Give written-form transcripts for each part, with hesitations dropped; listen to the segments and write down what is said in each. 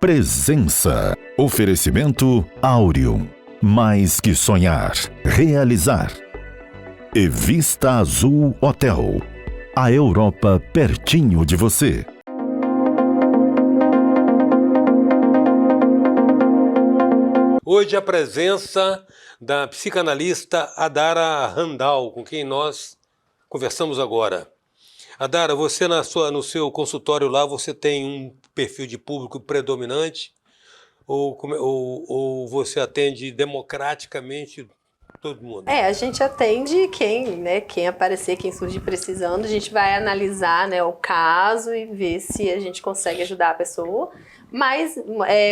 Presença. Oferecimento Áureo. Mais que sonhar, realizar. E Vista Azul Hotel. A Europa pertinho de você. Hoje a presença da psicanalista Adara Randall, com quem nós conversamos agora. Adara, você no seu consultório lá, você tem um perfil de público predominante ou você atende democraticamente todo mundo? A gente atende quem aparecer, quem surgir precisando, a gente vai analisar, né, o caso e ver se a gente consegue ajudar a pessoa. Mas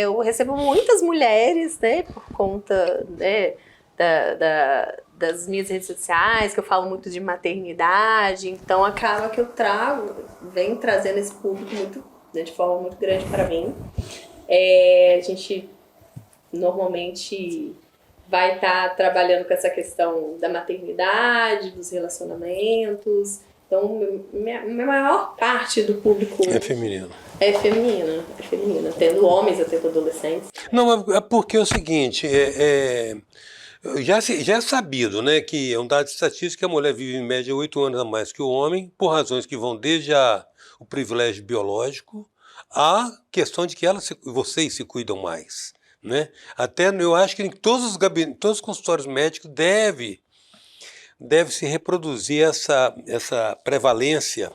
eu recebo muitas mulheres, né, por conta, né, das minhas redes sociais, que eu falo muito de maternidade, então acaba que eu venho trazendo esse público muito, né, de forma muito grande para mim. A gente normalmente vai estar trabalhando com essa questão da maternidade, dos relacionamentos. Então, minha maior parte do público é feminino. É feminina, tendo homens, atendo adolescentes. Não, é porque é o seguinte, já é sabido, né, que é um dado estatístico que a mulher vive em média 8 anos a mais que o homem, por razões que vão desde o privilégio biológico à questão de que vocês se cuidam mais, né? Até eu acho que em todos os consultórios médicos deve se reproduzir essa prevalência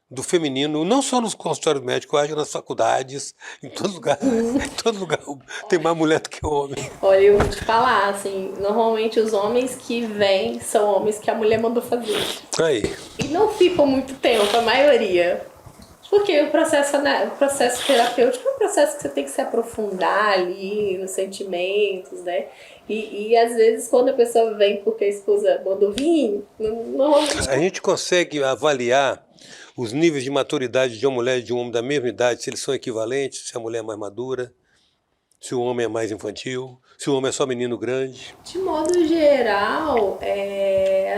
do feminino, não só nos consultórios médicos, eu acho que nas faculdades, em todo lugar, tem mais mulher do que homem. Olha, eu vou te falar, assim, normalmente os homens que vêm são homens que a mulher mandou fazer. Aí. E não ficam muito tempo, a maioria. Porque o processo terapêutico é um processo que você tem que se aprofundar ali nos sentimentos, né? E às vezes quando a pessoa vem porque a esposa mandou vir, normalmente... A gente consegue avaliar os níveis de maturidade de uma mulher e de um homem da mesma idade, se eles são equivalentes, se a mulher é mais madura, se o homem é mais infantil, se o homem é só menino grande? De modo geral,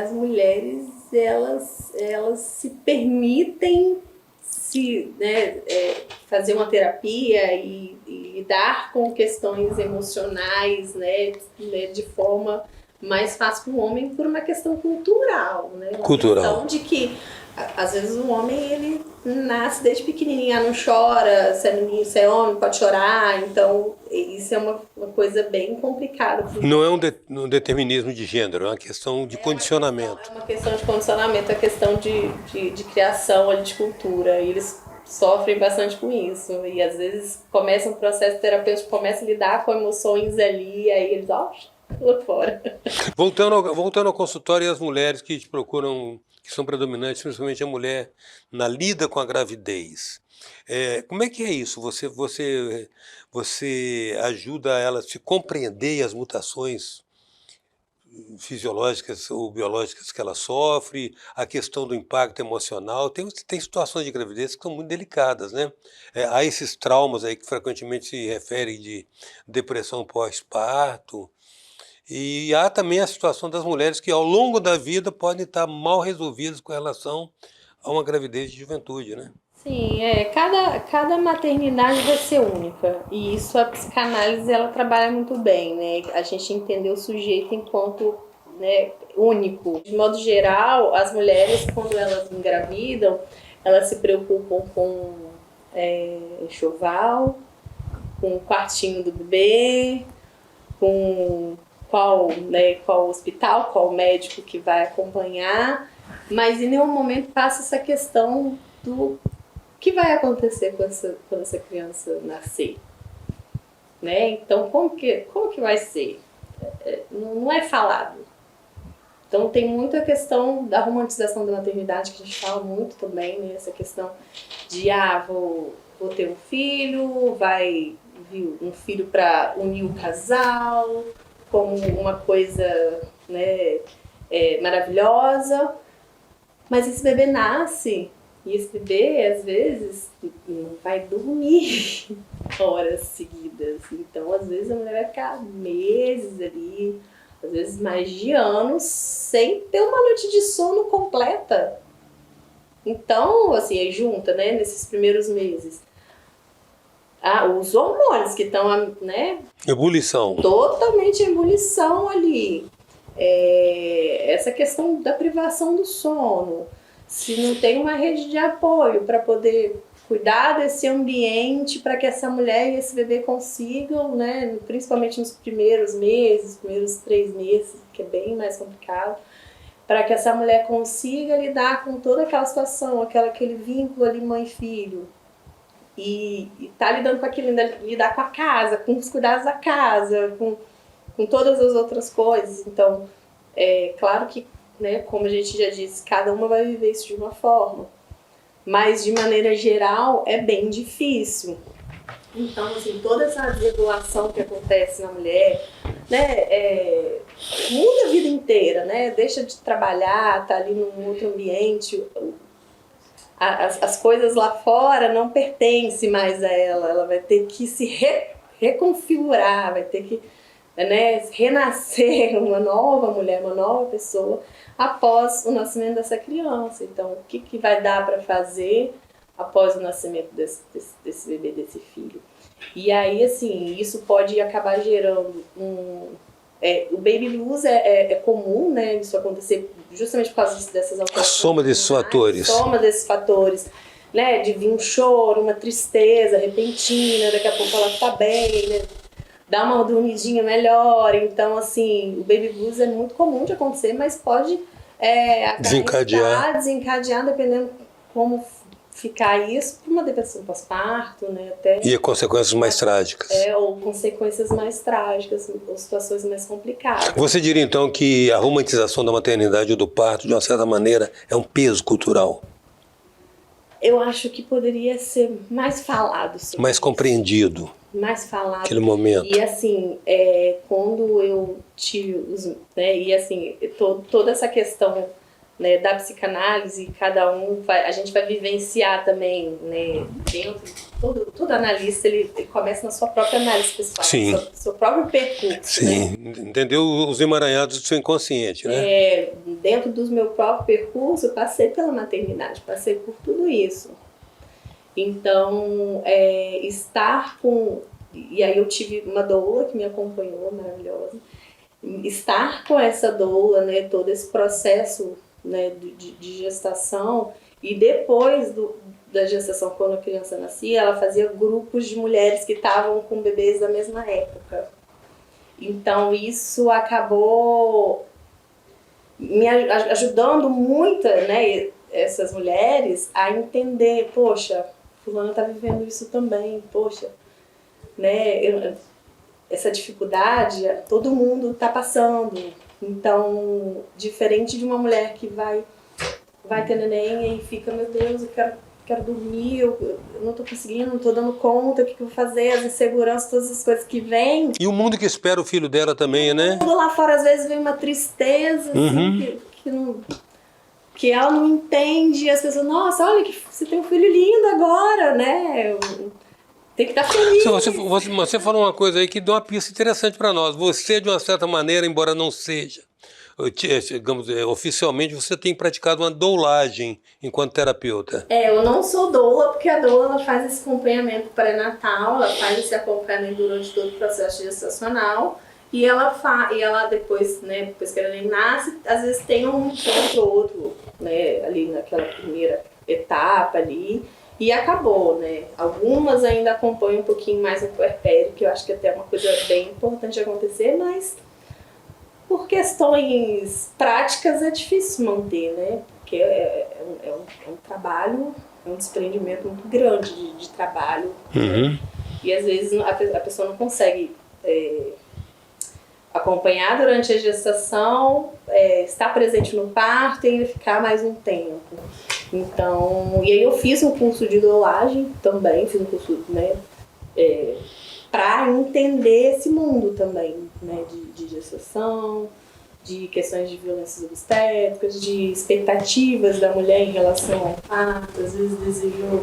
as mulheres, elas se permitem fazer uma terapia e lidar com questões emocionais, né, de forma mais fácil para o homem por uma questão cultural, né? Questão de que às vezes o homem, ele nasce desde pequenininha, não chora, se é menino, se é homem, pode chorar, então isso é uma coisa bem complicada. Não é um determinismo de gênero, é uma questão de condicionamento. É uma questão de condicionamento, é questão de criação, de cultura, e eles sofrem bastante com isso, e às vezes começa um processo terapêutico, começa a lidar com emoções ali, e aí eles, pula fora. Voltando ao consultório e as mulheres que te procuram, que são predominantes, principalmente a mulher, na lida com a gravidez. Como é que é isso? Você ajuda ela a se compreender as mutações fisiológicas ou biológicas que ela sofre, a questão do impacto emocional. Tem situações de gravidez que são muito delicadas, né? Há esses traumas aí que frequentemente se referem de depressão pós-parto. E há também a situação das mulheres que ao longo da vida podem estar mal resolvidas com relação a uma gravidez de juventude, né? Sim, cada maternidade vai ser única, e isso a psicanálise ela trabalha muito bem, né? A gente entender o sujeito enquanto, né, único. De modo geral, as mulheres, quando elas engravidam, elas se preocupam com enxoval, com o quartinho do bebê, com qual hospital, qual médico que vai acompanhar, mas em nenhum momento passa essa questão do que vai acontecer quando essa criança nascer, né? Então, como que vai ser? Não é falado. Então, tem muita questão da romantização da maternidade, que a gente fala muito também, né? Essa questão de, vou ter um filho, vai vir um filho para unir o casal, como uma coisa, né, maravilhosa, mas esse bebê nasce e esse bebê, às vezes, não vai dormir horas seguidas. Então, às vezes, a mulher vai ficar meses ali, às vezes mais de anos, sem ter uma noite de sono completa. Então, assim, junta, né, nesses primeiros meses. os hormônios que estão, né, Ebulição. totalmente em ebulição ali. Essa questão da privação do sono, se não tem uma rede de apoio para poder cuidar desse ambiente para que essa mulher e esse bebê consigam, né, principalmente nos primeiros meses, primeiros 3 meses, que é bem mais complicado, para que essa mulher consiga lidar com toda aquela situação, aquele vínculo ali mãe e filho, e tá lidando com aquilo, lidar com a casa, com os cuidados da casa, com todas as outras coisas. Então, claro que, né, como a gente já disse, cada uma vai viver isso de uma forma, mas de maneira geral é bem difícil. Então, assim, toda essa regulação que acontece na mulher, né, muda a vida inteira, né? Deixa de trabalhar, tá ali num outro ambiente, as coisas lá fora não pertencem mais a ela vai ter que se reconfigurar, vai ter que, né, renascer uma nova mulher, uma nova pessoa após o nascimento dessa criança. Então, o que vai dar para fazer após o nascimento desse bebê, desse filho? E aí, assim, isso pode acabar gerando o baby blues é comum, né, isso acontecer justamente por causa dessas alterações. A soma desses fatores. Soma desses fatores, né, de vir um choro, uma tristeza repentina, daqui a pouco ela tá bem, né, dá uma dormidinha melhor. Então, assim, o baby blues é muito comum de acontecer, mas pode desencadear dependendo como ficar isso, por uma depressão pós-parto, né, até... E consequências mais trágicas. Ou consequências mais trágicas, ou situações mais complicadas. Você diria, então, que a romantização da maternidade ou do parto, de uma certa maneira, é um peso cultural? Eu acho que poderia ser mais falado sobre mais isso. Compreendido. Mais falado. Naquele momento. E assim, quando eu tive e assim, toda essa questão, né, da psicanálise, a gente vai vivenciar também, né, dentro, todo analista, ele começa na sua própria análise pessoal. Sim. Seu próprio percurso. Sim, né? Entendeu os emaranhados do seu inconsciente, né? Dentro do meu próprio percurso, eu passei pela maternidade, passei por tudo isso. Então, estar com... E aí eu tive uma doula que me acompanhou, maravilhosa. Estar com essa doula, né, todo esse processo, né, de gestação, e depois da gestação, quando a criança nascia, ela fazia grupos de mulheres que estavam com bebês da mesma época. Então, isso acabou me ajudando muito, né, essas mulheres a entender, poxa, fulana está vivendo isso também, poxa, né, essa dificuldade todo mundo está passando. Então, diferente de uma mulher que vai ter neném e fica, meu Deus, eu quero dormir, eu não estou conseguindo, não estou dando conta, o que eu vou fazer, as inseguranças, todas as coisas que vêm. E o mundo que espera o filho dela também, né? O mundo lá fora, às vezes, vem uma tristeza, assim, que ela não entende, e as pessoas, nossa, olha que você tem um filho lindo agora, né? Tem que estar feliz. Você falou uma coisa aí que deu uma pista interessante para nós. Você, de uma certa maneira, embora não seja, digamos, oficialmente, você tem praticado uma doulagem enquanto terapeuta. Eu não sou doula, porque a doula ela faz esse acompanhamento pré-natal, ela faz esse acompanhamento durante todo o processo gestacional, e ela depois, né, depois que ela nem nasce, às vezes tem um encontro ou outro, né, ali naquela primeira etapa ali, e acabou, né? Algumas ainda acompanham um pouquinho mais no puerpério, que eu acho que até é uma coisa bem importante de acontecer, mas por questões práticas é difícil manter, né? Porque é um trabalho, é um desprendimento muito grande de trabalho. Uhum. Né? E às vezes a pessoa não consegue acompanhar durante a gestação, estar presente no parto e ainda ficar mais um tempo. Então, e aí eu fiz um curso de doulagem também, fiz um curso, né, para entender esse mundo também, né, de gestação, de questões de violências obstétricas, de expectativas da mulher em relação ao parto. Às vezes desejou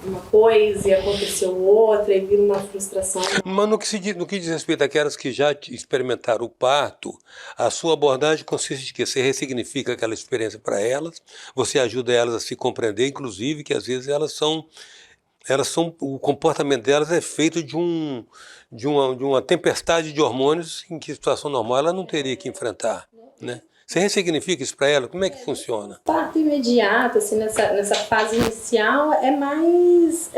uma coisa e aconteceu outra e vira uma frustração. Mas no que diz respeito àquelas que já experimentaram o parto, a sua abordagem consiste em que você ressignifica aquela experiência para elas, você ajuda elas a se compreender, inclusive que às vezes elas são o comportamento delas é feito de uma tempestade de hormônios em que, situação normal, ela não teria que enfrentar, né? Você ressignifica isso para ela? Como é que funciona? Parto imediato, assim, nessa fase inicial, é mais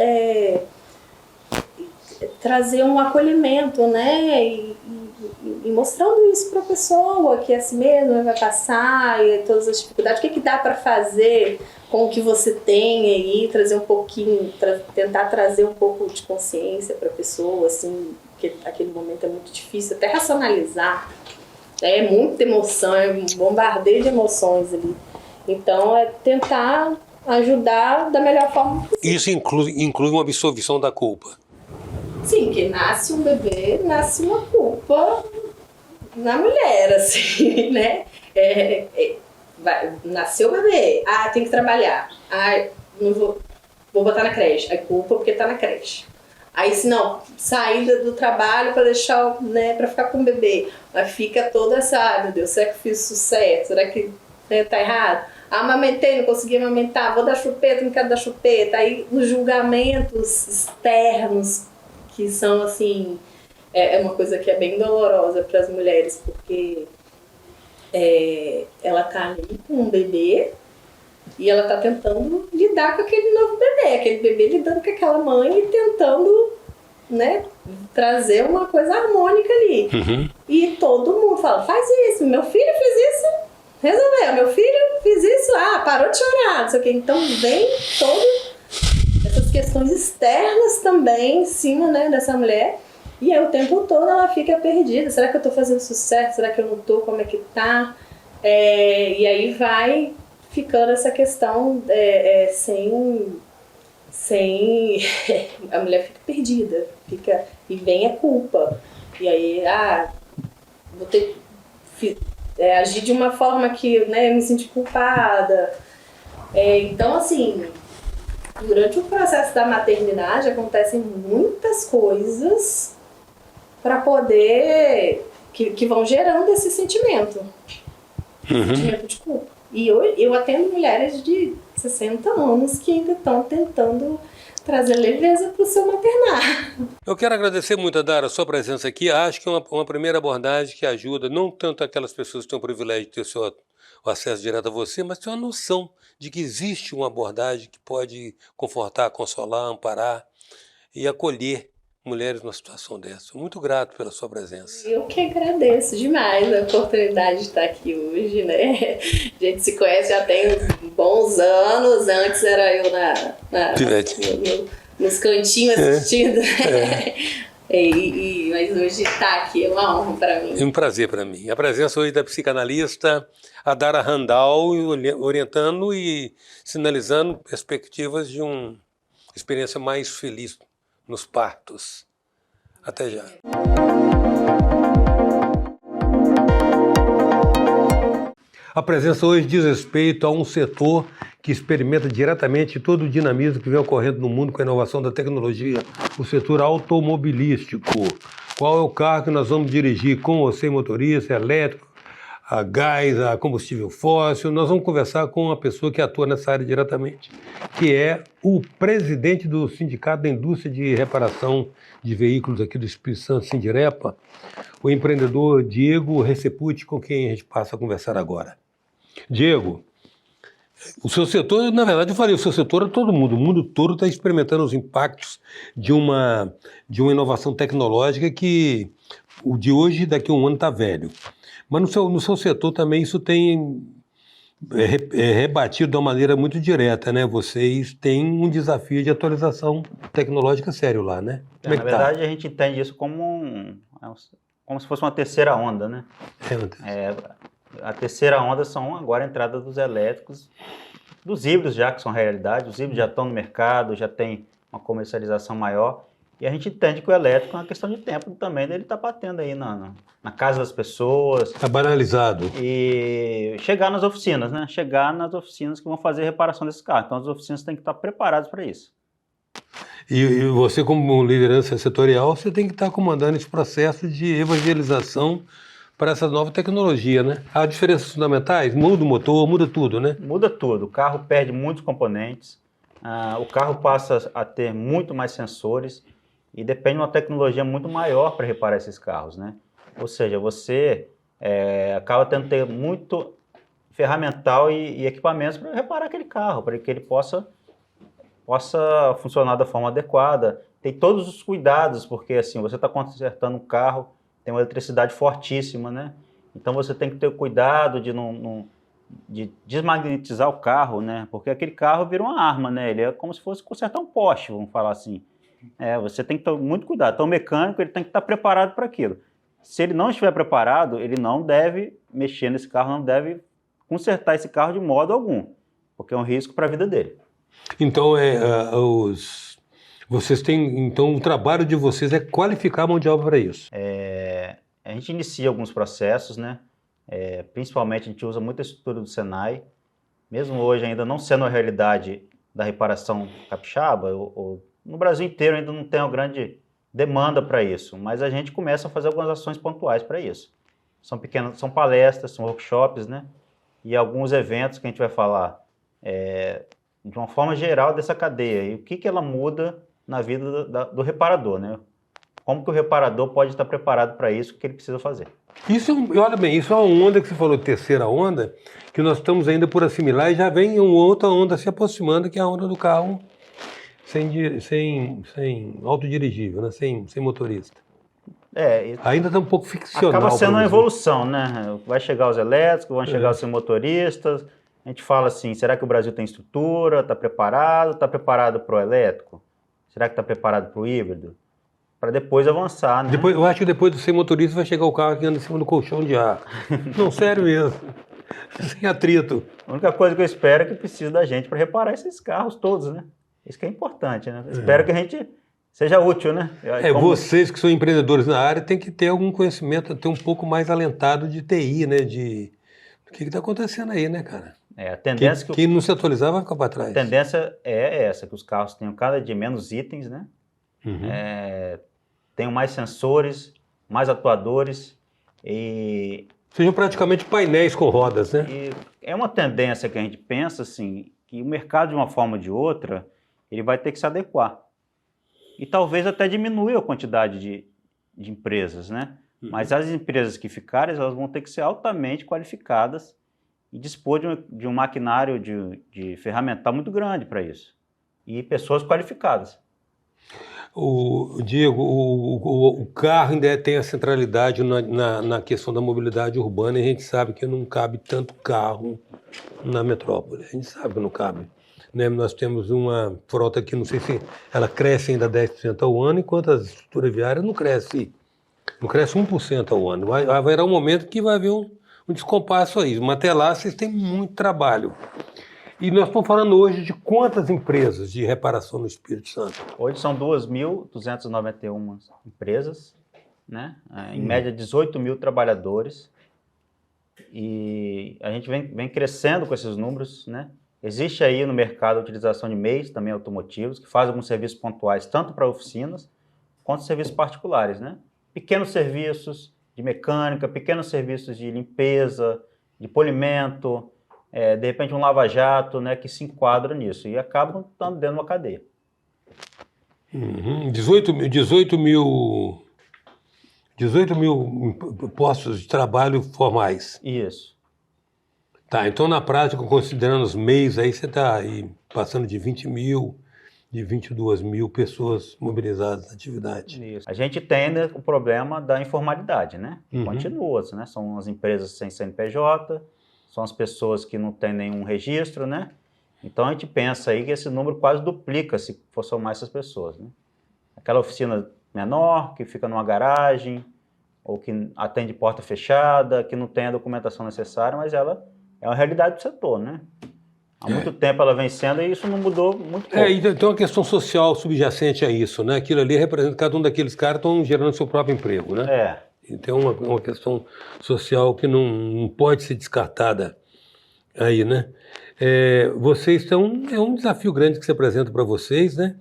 trazer um acolhimento, né? E mostrando isso para a pessoa, que é assim mesmo, vai passar, e todas as dificuldades, o que dá para fazer com o que você tem aí, trazer um pouquinho, tentar trazer um pouco de consciência para a pessoa, assim, porque aquele momento é muito difícil, até racionalizar. É muita emoção, é um bombardeio de emoções ali. Então, é tentar ajudar da melhor forma possível. Isso inclui uma absolvição da culpa? Sim, que nasce um bebê, nasce uma culpa na mulher, assim, né? Nasceu o bebê, tem que trabalhar. Não vou botar na creche. É culpa porque tá na creche. Aí, se não, saída do trabalho para deixar, né, para ficar com o bebê. Mas fica toda essa, meu Deus, será que fiz isso certo? Será que tá errado? Amamentei, não consegui amamentar, vou dar chupeta, não quero dar chupeta. Aí, os julgamentos externos, que são, assim, é uma coisa que é bem dolorosa para as mulheres, porque ela tá ali com um bebê, e ela tá tentando lidar com aquele novo bebê lidando com aquela mãe e tentando, né, trazer uma coisa harmônica ali. Uhum. E todo mundo fala, faz isso, meu filho fez isso, resolveu, meu filho fez isso, parou de chorar, não sei o quê. Então vem todas essas questões externas também em cima, né, dessa mulher, e aí o tempo todo ela fica perdida. Será que eu tô fazendo isso certo? Será que eu não tô? Como é que tá? E aí vai ficando essa questão sem a mulher fica perdida, e vem a culpa, e aí vou ter que agir de uma forma que, né, eu me senti culpada. Então, assim, durante o processo da maternidade acontecem muitas coisas para poder que vão gerando esse sentimento, sentimento de culpa. E eu atendo mulheres de 60 anos que ainda estão tentando trazer leveza para o seu maternar. Eu quero agradecer muito, Adara, a sua presença aqui. Acho que é uma primeira abordagem que ajuda não tanto aquelas pessoas que têm o privilégio de ter o acesso direto a você, mas ter uma noção de que existe uma abordagem que pode confortar, consolar, amparar e acolher mulheres numa situação dessa. Muito grato pela sua presença. Eu que agradeço demais a oportunidade de estar aqui hoje, né? A gente se conhece já tem bons anos, antes era eu nos cantinhos assistindo, mas hoje estar aqui é uma honra para mim. É um prazer para mim. A presença hoje da psicanalista Adara Randall, orientando e sinalizando perspectivas de uma experiência mais feliz nos partos. Até já. A presença hoje diz respeito a um setor que experimenta diretamente todo o dinamismo que vem ocorrendo no mundo com a inovação da tecnologia, o setor automobilístico. Qual é o carro que nós vamos dirigir com ou sem motorista, elétrico, a gás, a combustível fóssil? Nós vamos conversar com uma pessoa que atua nessa área diretamente, que é o presidente do Sindicato da Indústria de Reparação de Veículos aqui do Espírito Santo, Sindirepa, o empreendedor Diego Receputi, com quem a gente passa a conversar agora. Diego, o seu setor, na verdade eu falei, o seu setor é todo mundo, o mundo todo está experimentando os impactos de uma inovação tecnológica que o de hoje, daqui a um ano, está velho. Mas no seu setor também isso tem rebatido de uma maneira muito direta, né? Vocês têm um desafio de atualização tecnológica sério lá, né? Na verdade, a gente entende isso como se fosse uma terceira onda, né? A terceira onda são agora a entrada dos elétricos, dos híbridos já, que são realidade. Os híbridos já estão no mercado, já tem uma comercialização maior. E a gente entende que o elétrico é uma questão de tempo também, dele tá batendo aí na casa das pessoas. Está banalizado. E chegar nas oficinas, né? Chegar nas oficinas que vão fazer a reparação desses carros. Então as oficinas têm que estar preparadas para isso. E você, como liderança setorial, você tem que estar comandando esse processo de evangelização para essa nova tecnologia, né? Há diferenças fundamentais? Muda o motor, muda tudo, né? Muda tudo. O carro perde muitos componentes. o carro passa a ter muito mais sensores e depende de uma tecnologia muito maior para reparar esses carros, né? Ou seja, você acaba tendo que ter muito ferramental e equipamentos para reparar aquele carro, para que ele possa funcionar da forma adequada. Tem todos os cuidados, porque assim, você está consertando um carro, tem uma eletricidade fortíssima, né? Então você tem que ter cuidado de desmagnetizar o carro, né? Porque aquele carro vira uma arma, né? Ele é como se fosse consertar um poste, vamos falar assim. Você tem que ter muito cuidado. Então o mecânico ele tem que estar preparado para aquilo. Se ele não estiver preparado, ele não deve mexer nesse carro, não deve consertar esse carro de modo algum, porque é um risco para a vida dele. Então, vocês têm, então, o trabalho de vocês é qualificar a mão de obra para isso. A gente inicia alguns processos, né? Principalmente a gente usa muita estrutura do Senai, mesmo hoje ainda não sendo a realidade da reparação capixaba, ou no Brasil inteiro ainda não tem uma grande demanda para isso, mas a gente começa a fazer algumas ações pontuais para isso. São palestras, são workshops, né? E alguns eventos que a gente vai falar de uma forma geral dessa cadeia e o que ela muda na vida do reparador, né? Como que o reparador pode estar preparado para isso, o que ele precisa fazer. Olha bem, isso é uma onda que você falou, terceira onda, que nós estamos ainda por assimilar e já vem uma outra onda se aproximando, que é a onda do carro sem autodirigível, né? sem motorista. Ainda está um pouco ficcional. Acaba sendo uma evolução, né? Vai chegar os elétricos, vão chegar os sem motoristas. A gente fala assim, será que o Brasil tem estrutura? Está preparado? Está preparado para o elétrico? Será que está preparado para o híbrido? Para depois avançar, né? Eu acho que depois do sem motorista vai chegar o carro que anda em cima do colchão de ar. Não, sério mesmo. Sem atrito. A única coisa que eu espero é que precisa da gente para reparar esses carros todos, né? Isso que é importante, né? Espero que a gente seja útil, né? Vocês que são empreendedores na área têm que ter algum conhecimento, ter um pouco mais alentado de TI, né? O que está acontecendo aí, né, cara? A tendência quem não se atualizar vai ficar para trás. A tendência é essa, que os carros tenham cada dia menos itens, né? Tenham mais sensores, mais atuadores e... Sejam praticamente painéis com rodas, né? E é uma tendência que a gente pensa, assim, que o mercado, de uma forma ou de outra, ele vai ter que se adequar. E talvez até diminuir a quantidade de empresas, né? Mas as empresas que ficarem, elas vão ter que ser altamente qualificadas e dispor de um maquinário de ferramental muito grande para isso. E pessoas qualificadas. Diego, o carro ainda tem a centralidade na questão da mobilidade urbana e a gente sabe que não cabe tanto carro na metrópole. A gente sabe que não cabe. Né? Nós temos uma frota que não sei se ela cresce ainda 10% ao ano, enquanto as estruturas viárias não cresce 1% ao ano. Haverá um momento que vai haver um descompasso aí. Mas até lá vocês têm muito trabalho. E nós estamos falando hoje de quantas empresas de reparação no Espírito Santo? Hoje são 2.291 empresas, né? Em média 18 mil trabalhadores. E a gente vem crescendo com esses números, né? Existe aí no mercado a utilização de meios também automotivos, que fazem alguns serviços pontuais, tanto para oficinas, quanto serviços particulares, né? Pequenos serviços de mecânica, pequenos serviços de limpeza, de polimento, de repente um lava-jato, né, que se enquadra nisso e acabam estando dentro de uma cadeia. 18 mil postos de trabalho formais. Isso. Tá, então na prática, considerando os meios, aí você está aí passando de 20 mil, de 22 mil pessoas mobilizadas na atividade. Isso. A gente tem ainda o problema da informalidade, né? Continua, né? São as empresas sem CNPJ, são as pessoas que não têm nenhum registro, né? Então a gente pensa aí que esse número quase duplica se for somar essas pessoas, né? Aquela oficina menor, que fica numa garagem, ou que atende porta fechada, que não tem a documentação necessária, mas ela é uma realidade do setor, né? Há muito tempo ela vem sendo e isso não mudou muito pouco. Então uma questão social subjacente a isso, né? Aquilo ali representa, cada um daqueles caras estão gerando seu próprio emprego, né? Então uma questão social que não pode ser descartada aí, né? Vocês estão... É um desafio grande que se apresenta para vocês, né?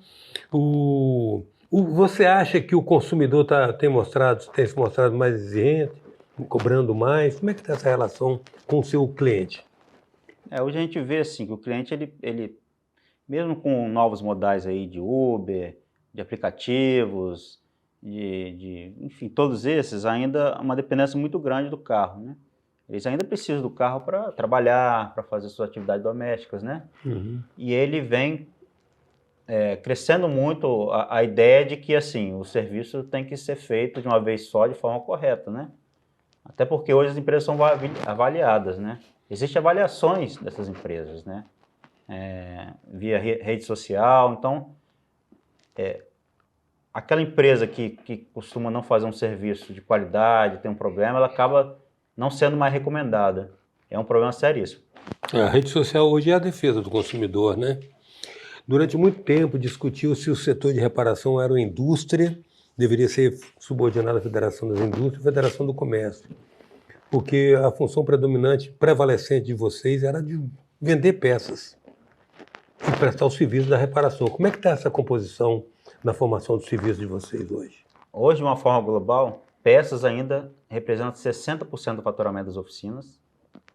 Você acha que o consumidor tem se mostrado mais exigente, cobrando mais? Como é que está essa relação com o seu cliente? Hoje a gente vê assim, que o cliente, ele mesmo com novos modais aí de Uber, de aplicativos, enfim, todos esses, ainda uma dependência muito grande do carro, né? Eles ainda precisam do carro para trabalhar, para fazer suas atividades domésticas, né? Uhum. E ele vem crescendo muito a ideia de que, assim, o serviço tem que ser feito de uma vez só, de forma correta, né? Até porque hoje as empresas são avaliadas, né? Existem avaliações dessas empresas, né? Via rede social, então, aquela empresa que costuma não fazer um serviço de qualidade, tem um problema, ela acaba não sendo mais recomendada. É um problema seríssimo. A rede social hoje é a defesa do consumidor, né? Durante muito tempo discutiu se o setor de reparação era uma indústria, deveria ser subordinado à Federação das Indústrias e Federação do Comércio, porque a função prevalecente de vocês era de vender peças e prestar o serviço da reparação. Como é que está essa composição na formação do serviço de vocês hoje? Hoje, de uma forma global, peças ainda representam 60% do faturamento das oficinas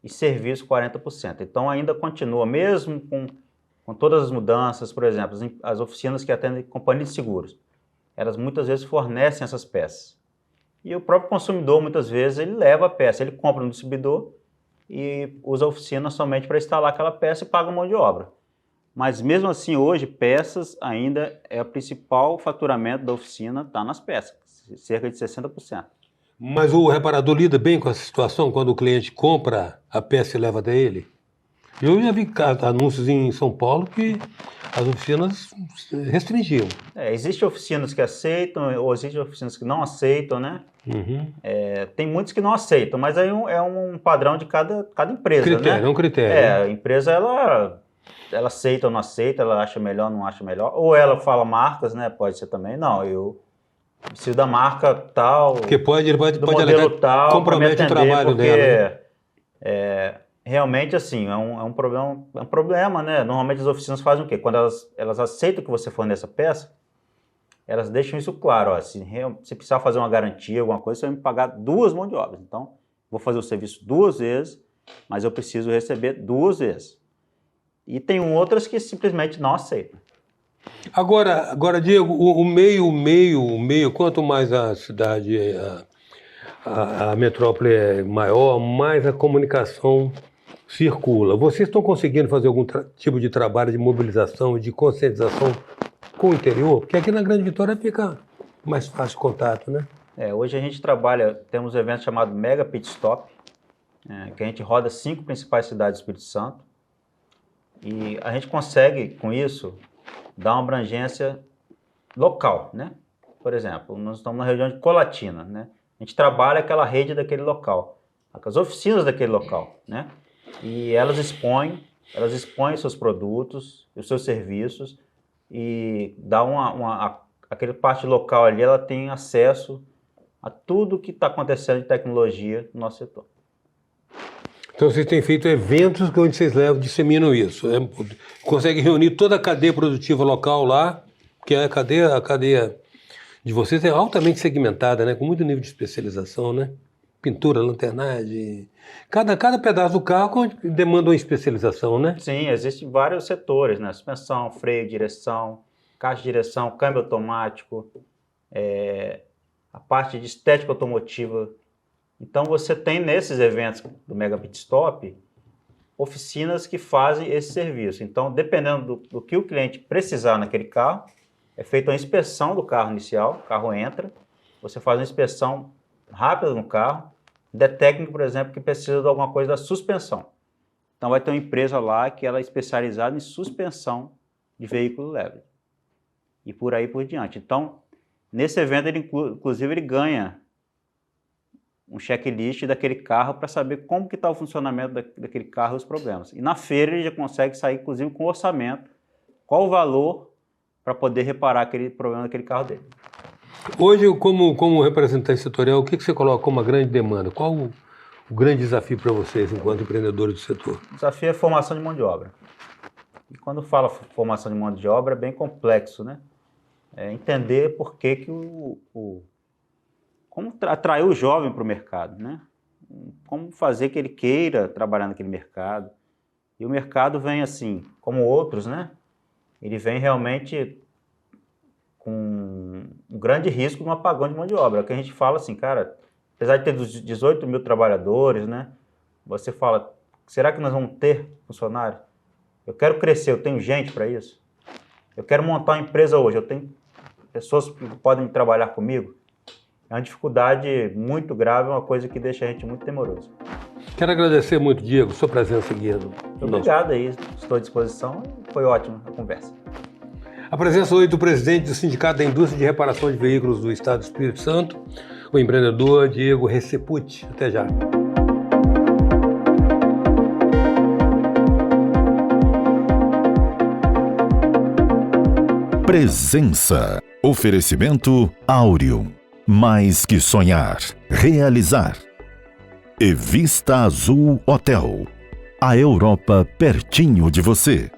e serviço 40%. Então ainda continua, mesmo com todas as mudanças, por exemplo, as oficinas que atendem companhias de seguros, elas muitas vezes fornecem essas peças. E o próprio consumidor, muitas vezes, ele leva a peça, ele compra no distribuidor e usa a oficina somente para instalar aquela peça e paga mão de obra. Mas mesmo assim, hoje, peças ainda é o principal faturamento da oficina, está nas peças, cerca de 60%. Mas o reparador lida bem com essa situação quando o cliente compra a peça e leva até ele? Eu já vi anúncios em São Paulo que as oficinas restringiam. Existem oficinas que aceitam, ou existem oficinas que não aceitam, né? Uhum. Tem muitos que não aceitam, mas aí é um padrão de cada empresa, critério, né? É um critério. A empresa, ela aceita ou não aceita, ela acha melhor, não acha melhor. Ou ela fala marcas, né? Pode ser também. Não, eu preciso da marca tal, porque ele pode modelo tal, compromete o trabalho dela. Né? Realmente, assim, é um problema, né? Normalmente as oficinas fazem o quê? Quando elas aceitam que você forneça peça, elas deixam isso claro. Ó, se precisar fazer uma garantia, alguma coisa, você vai me pagar 2 mãos de obra. Então, vou fazer o serviço 2 vezes, mas eu preciso receber 2 vezes. E tem outras que simplesmente não aceitam. Agora, Diego, o meio, quanto mais a cidade, a metrópole é maior, mais a comunicação circula. Vocês estão conseguindo fazer algum tipo de trabalho de mobilização e de conscientização com o interior? Porque aqui na Grande Vitória fica mais fácil o contato, né? Hoje a gente trabalha, temos um evento chamado Mega Pit Stop, que a gente roda 5 principais cidades do Espírito Santo. E a gente consegue, com isso, dar uma abrangência local, né? Por exemplo, nós estamos na região de Colatina, né? A gente trabalha aquela rede daquele local, as oficinas daquele local, né? E elas expõem seus produtos, os seus serviços e dá aquela parte local ali, ela tem acesso a tudo que está acontecendo de tecnologia no nosso setor. Então vocês têm feito eventos onde vocês disseminam isso. Conseguem reunir toda a cadeia produtiva local lá, que a cadeia de vocês é altamente segmentada, né? Com muito nível de especialização, né? Pintura, lanternagem. Cada pedaço do carro demanda uma especialização, né? Sim, existem vários setores, né? Suspensão, freio, direção, caixa de direção, câmbio automático, a parte de estética automotiva. Então você tem nesses eventos do Mega Pit Stop oficinas que fazem esse serviço. Então, dependendo do que o cliente precisar naquele carro, é feita uma inspeção do carro inicial, o carro entra, você faz uma inspeção rápida no carro, técnico, por exemplo, que precisa de alguma coisa da suspensão. Então vai ter uma empresa lá que ela é especializada em suspensão de veículo leve. E por aí por diante. Então, nesse evento, inclusive, ele ganha um checklist daquele carro para saber como que está o funcionamento daquele carro e os problemas. E na feira ele já consegue sair, inclusive, com orçamento, qual o valor para poder reparar aquele problema daquele carro dele. Hoje, como representante setorial, o que você coloca como uma grande demanda? Qual o grande desafio para vocês, enquanto empreendedores do setor? O desafio é a formação de mão de obra. E quando fala formação de mão de obra, é bem complexo, né? Entender por que como atrair o jovem para o mercado, né? Como fazer que ele queira trabalhar naquele mercado. E o mercado vem assim, como outros, né? ele vem realmente com um grande risco de um apagão de mão de obra. Que a gente fala assim, cara, apesar de ter 18 mil trabalhadores, né? Você fala, será que nós vamos ter funcionário? Eu quero crescer, eu tenho gente para isso? Eu quero montar uma empresa hoje, eu tenho pessoas que podem trabalhar comigo? É uma dificuldade muito grave, uma coisa que deixa a gente muito temoroso. Quero agradecer muito, Diego, sua presença aqui. Obrigado aí, estou à disposição, foi ótima a conversa. A presença hoje do presidente do Sindicato da Indústria de Reparação de Veículos do Estado do Espírito Santo, o empreendedor Diego Recepucci. Até já. Presença. Oferecimento Áureo. Mais que sonhar, realizar. E Vista Azul Hotel. A Europa pertinho de você.